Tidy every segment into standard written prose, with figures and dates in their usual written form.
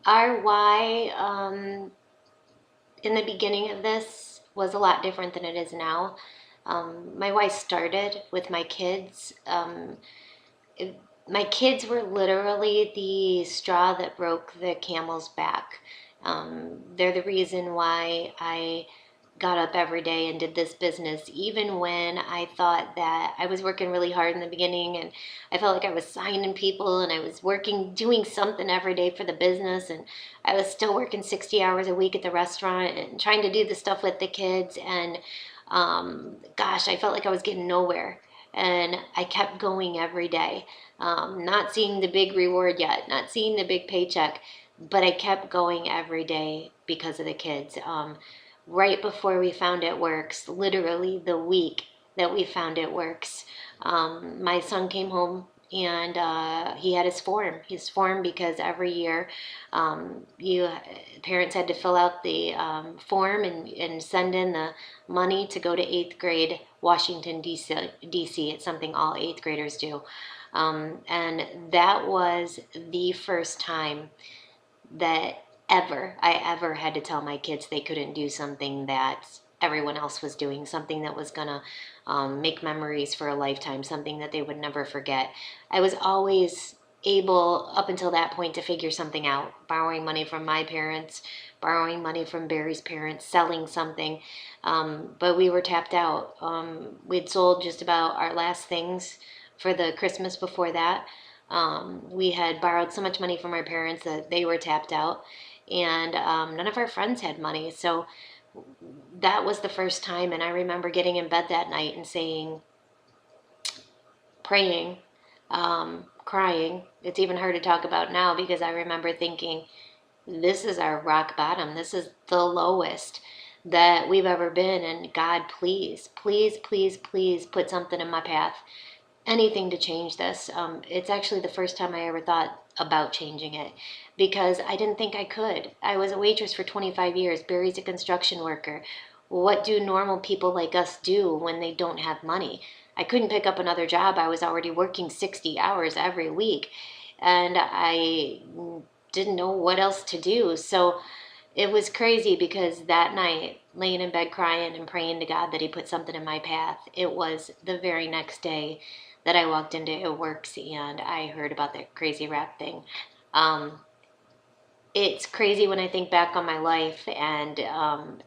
Our why in the beginning of this was a lot different than it is now. My why started with my kids. My kids were literally the straw that broke the camel's back. They're the reason why I got up every day and did this business, even when I thought that I was working really hard in the beginning and I felt like I was signing people and I was working, doing something every day for the business. And I was still working 60 hours a week at the restaurant and trying to do the stuff with the kids. And gosh, I felt like I was getting nowhere. And I kept going every day, not seeing the big reward yet, not seeing the big paycheck, but I kept going every day because of the kids. Right before we found It Works, literally the week that we found It Works, my son came home and he had his form because every year you parents had to fill out the form and send in the money to go to eighth grade Washington DC. It's something all eighth graders do, and that was the first time that I ever had to tell my kids they couldn't do something that everyone else was doing, something that was gonna make memories for a lifetime, something that they would never forget. I was always able, up until that point, to figure something out, borrowing money from my parents, borrowing money from Barry's parents, selling something. But we were tapped out. We'd sold just about our last things for the Christmas before that. We had borrowed so much money from our parents that they were tapped out, and none of our friends had money. So that was the first time. And I remember getting in bed that night and saying, praying, crying. It's even hard to talk about now because I remember thinking, this is our rock bottom. This is the lowest that we've ever been. And God, please, please, please, please put something in my path, anything to change this. It's actually the first time I ever thought about changing it because I didn't think I could. I was a waitress for 25 years. Barry's a construction worker. What do normal people like us do when they don't have money? I couldn't pick up another job. I was already working 60 hours every week and I didn't know what else to do. So it was crazy because that night, laying in bed crying and praying to God that He put something in my path, it was the very next day that I walked into It Works and I heard about that crazy rap thing. Um, it's crazy when I think back on my life and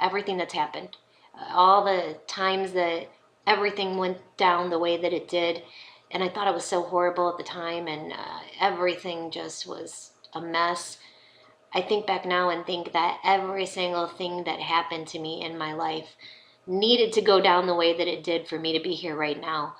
everything that's happened, all the times that everything went down the way that it did. And I thought it was so horrible at the time, and everything just was a mess. I think back now and think that every single thing that happened to me in my life needed to go down the way that it did for me to be here right now,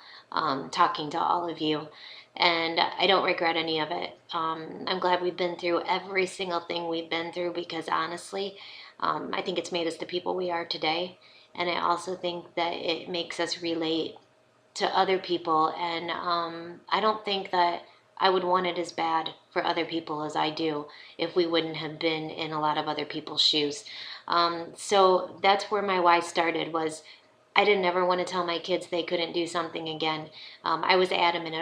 talking to all of you. And I don't regret any of it. I'm glad we've been through every single thing we've been through because honestly, I think it's made us the people we are today. And I also think that it makes us relate to other people. And I don't think that I would want it as bad for other people as I do if we wouldn't have been in a lot of other people's shoes. So that's where my why started was I didn't ever want to tell my kids they couldn't do something again. I was adamant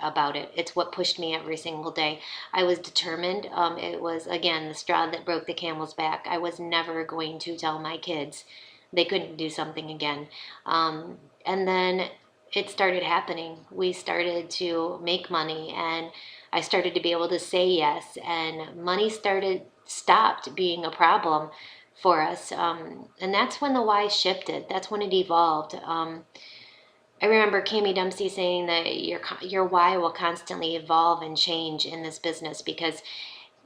about it. It's what pushed me every single day. I was determined. It was again the straw that broke the camel's back. I was never going to tell my kids they couldn't do something again. And then it started happening. We started to make money and I started to be able to say yes and money stopped being a problem for us. And that's when the why shifted. That's when it evolved. I remember Cami Dempsey saying that your why will constantly evolve and change in this business because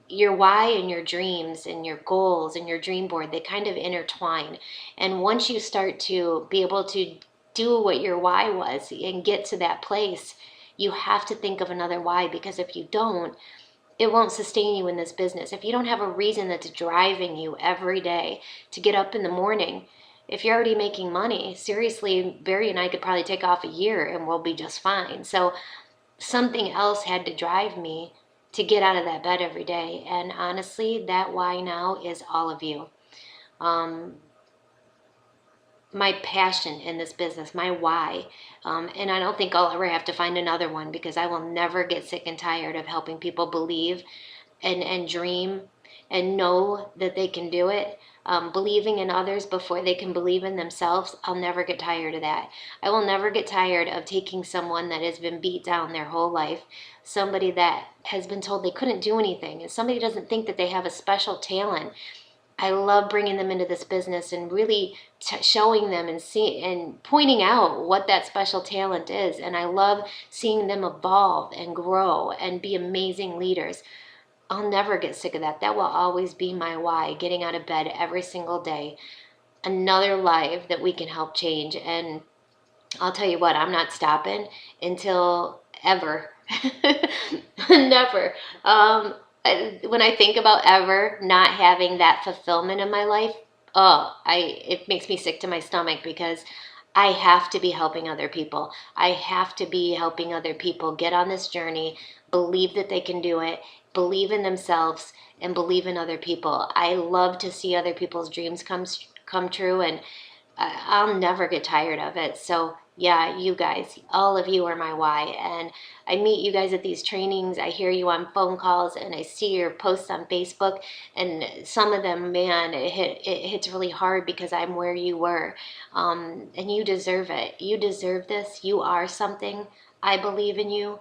your why and your dreams and your goals and your dream board, they kind of intertwine. And once you start to be able to do what your why was and get to that place, you have to think of another why because if you don't, it won't sustain you in this business. If you don't have a reason that's driving you every day to get up in the morning, if you're already making money, seriously, Barry and I could probably take off a year and we'll be just fine. So something else had to drive me to get out of that bed every day. And honestly, that why now is all of you. Um, my passion in this business, my why. And I don't think I'll ever have to find another one because I will never get sick and tired of helping people believe and dream. and know that they can do it, believing in others before they can believe in themselves, I'll never get tired of that. I will never get tired of taking someone that has been beat down their whole life, somebody that has been told they couldn't do anything, and somebody doesn't think that they have a special talent. I love bringing them into this business and really showing them and pointing out what that special talent is. And I love seeing them evolve and grow and be amazing leaders. I'll never get sick of that. That will always be my why, getting out of bed every single day. Another life that we can help change. And I'll tell you what, I'm not stopping until ever. Never. When I think about ever not having that fulfillment in my life, it makes me sick to my stomach, because I have to be helping other people. I have to be helping other people get on this journey, believe that they can do it, believe in themselves, and believe in other people. I love to see other people's dreams come true, and I'll never get tired of it. So yeah, you guys, all of you are my why. And I meet you guys at these trainings. I hear you on phone calls, and I see your posts on Facebook. And some of them, man, it hits really hard because I'm where you were. And you deserve it. You deserve this. You are something. I believe in you.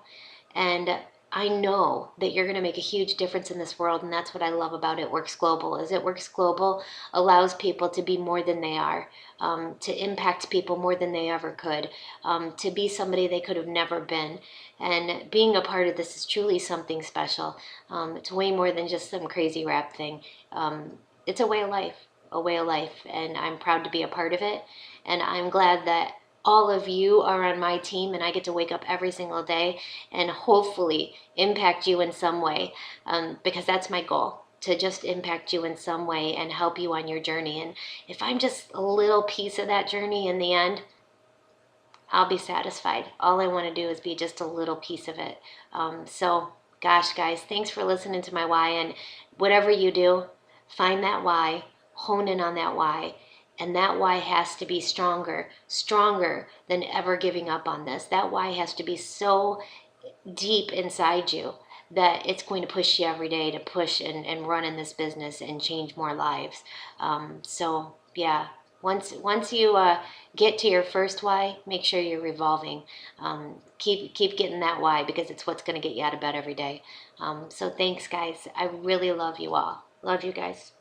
And I know that you're going to make a huge difference in this world, and that's what I love about It Works Global. Is It Works Global allows people to be more than they are, to impact people more than they ever could, to be somebody they could have never been. And being a part of this is truly something special. It's way more than just some crazy rap thing. It's a way of life, and I'm proud to be a part of it. And I'm glad that all of you are on my team, and I get to wake up every single day and hopefully impact you in some way, because that's my goal, to just impact you in some way and help you on your journey. And if I'm just a little piece of that journey in the end, I'll be satisfied. All I want to do is be just a little piece of it. So gosh, guys, thanks for listening to my why. And whatever you do, find that why, hone in on that why. And that why has to be stronger than ever giving up on this. That why has to be so deep inside you that it's going to push you every day to push and run in this business and change more lives. So yeah, once you get to your first why, make sure you're revolving. Keep getting that why, because it's what's going to get you out of bed every day. So thanks, guys. I really love you all. Love you guys.